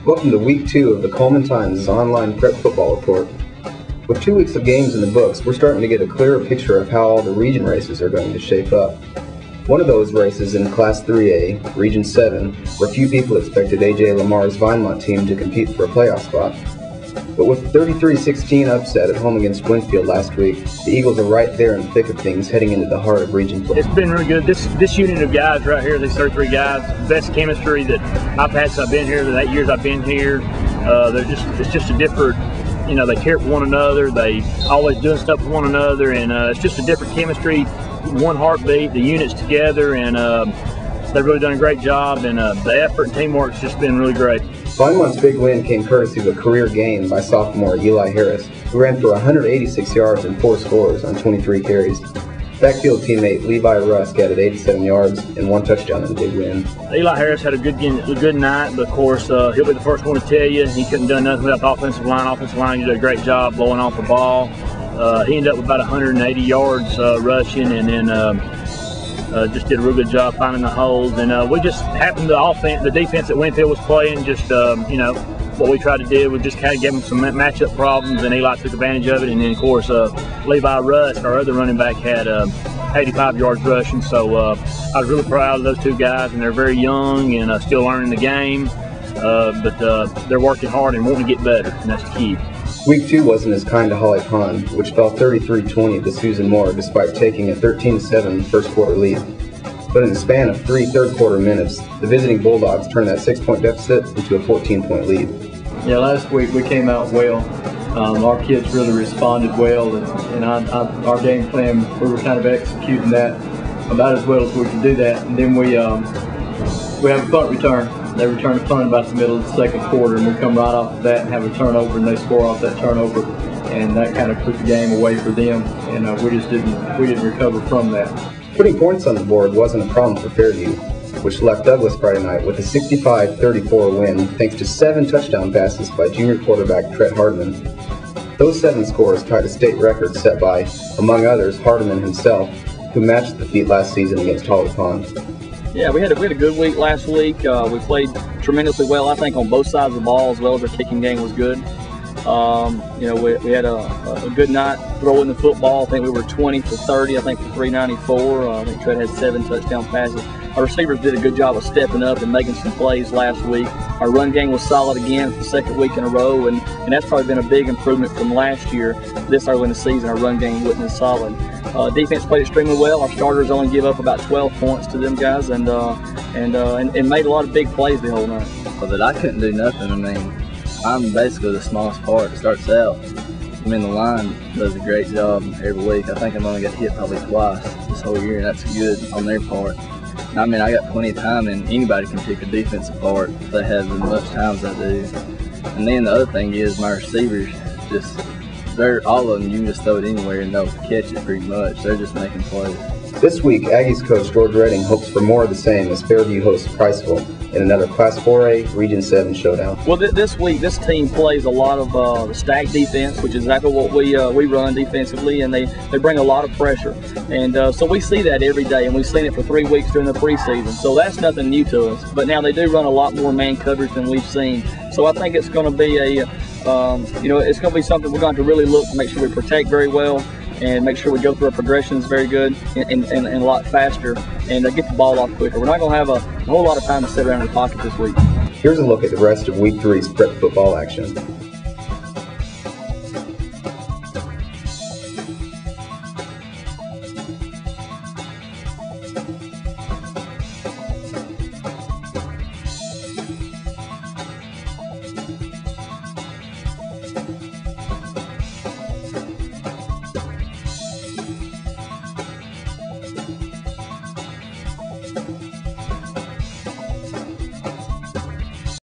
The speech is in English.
Welcome to Week 2 of the Cullman Times' online prep football report. With 2 weeks of games in the books, we're starting to get a clearer picture of how all the region races are going to shape up. One of those races in Class 3A, Region 7, where few people expected A.J. Lamar's Vinemont team to compete for a playoff spot. But with the 33-16 upset at home against Winfield last week, the Eagles are right there in the thick of things heading into the heart of region play. It's been really good. This unit of guys right here, these 33 guys, best chemistry that I've had since I've been here, the 8 years I've been here. It's just a different, they care for one another. They always doing stuff with one another, and it's just a different chemistry, one heartbeat, the units together, and they've really done a great job, and the effort and teamwork's just been really great. Vinemont's big win came courtesy of a career game by sophomore Eli Harris, who ran for 186 yards and 4 scores on 23 carries. Backfield teammate Levi Rusk added 87 yards and 1 touchdown in the big win. Eli Harris had a good night, but of course he'll be the first one to tell you he couldn't have done nothing without the offensive line. Offensive line did a great job blowing off the ball. He ended up with about 180 yards rushing, and then just did a real good job finding the holes, and we just happened to the defense that Winfield was playing, just what we tried to do was just kind of give them some matchup problems, and Eli took advantage of it. And then of course Levi Rusk, our other running back, had 85 yards rushing, so I was really proud of those 2 guys, and they're very young and still learning the game, but they're working hard and wanting to get better, and that's the key. Week 2 wasn't as kind to Holly Pond, which fell 33-20 to Susan Moore despite taking a 13-7 first quarter lead. But in the span of 3 third-quarter minutes, the visiting Bulldogs turned that 6-point deficit into a 14-point lead. Yeah, last week we came out well. Our kids really responded well, and our game plan, we were kind of executing that about as well as we could do that. And then we have a punt return. They return the punt about the middle of the second quarter, and we come right off of that and have a turnover, and they score off that turnover, and that kind of put the game away for them, and we didn't recover from that. Putting points on the board wasn't a problem for Fairview, which left Douglas Friday night with a 65-34 win thanks to 7 touchdown passes by junior quarterback Trent Hardeman. Those 7 scores tied a state record set by, among others, Hardeman himself, who matched the feat last season against Holly Pond. Yeah, we had a good week last week. We played tremendously well, I think, on both sides of the ball, as well as our kicking game was good. We had a good night throwing the football. I think we were 20 for 30, I think for 394. I think Trent had 7 touchdown passes. Our receivers did a good job of stepping up and making some plays last week. Our run game was solid again for the second week in a row, and that's probably been a big improvement from last year. This early in the season, our run game wasn't as solid. Defense played extremely well. Our starters only give up about 12 points to them guys, and made a lot of big plays the whole night. But I couldn't do nothing. I mean, I'm basically the smallest part. It starts out. I mean, the line does a great job every week. I think I've only got hit probably twice this whole year, and that's good on their part. I mean, I got plenty of time, and anybody can pick a defense apart if they have as much time as I do. And then the other thing is my receivers, all of them, you can just throw it anywhere and they'll catch it pretty much. They're just making plays. This week, Aggies coach George Redding hopes for more of the same as Fairview hosts Priceville in another Class 4A Region 7 showdown. Well, this week, this team plays a lot of the stack defense, which is exactly what we run defensively, and they bring a lot of pressure. And so we see that every day, and we've seen it for 3 weeks during the preseason. So that's nothing new to us. But now they do run a lot more man coverage than we've seen. So I think it's going to be it's going to be something we're going to really look to make sure we protect very well, and make sure we go through our progressions very good and a lot faster, and get the ball off quicker. We're not going to have a whole lot of time to sit around in the pocket this week. Here's a look at the rest of Week 3's prep football action.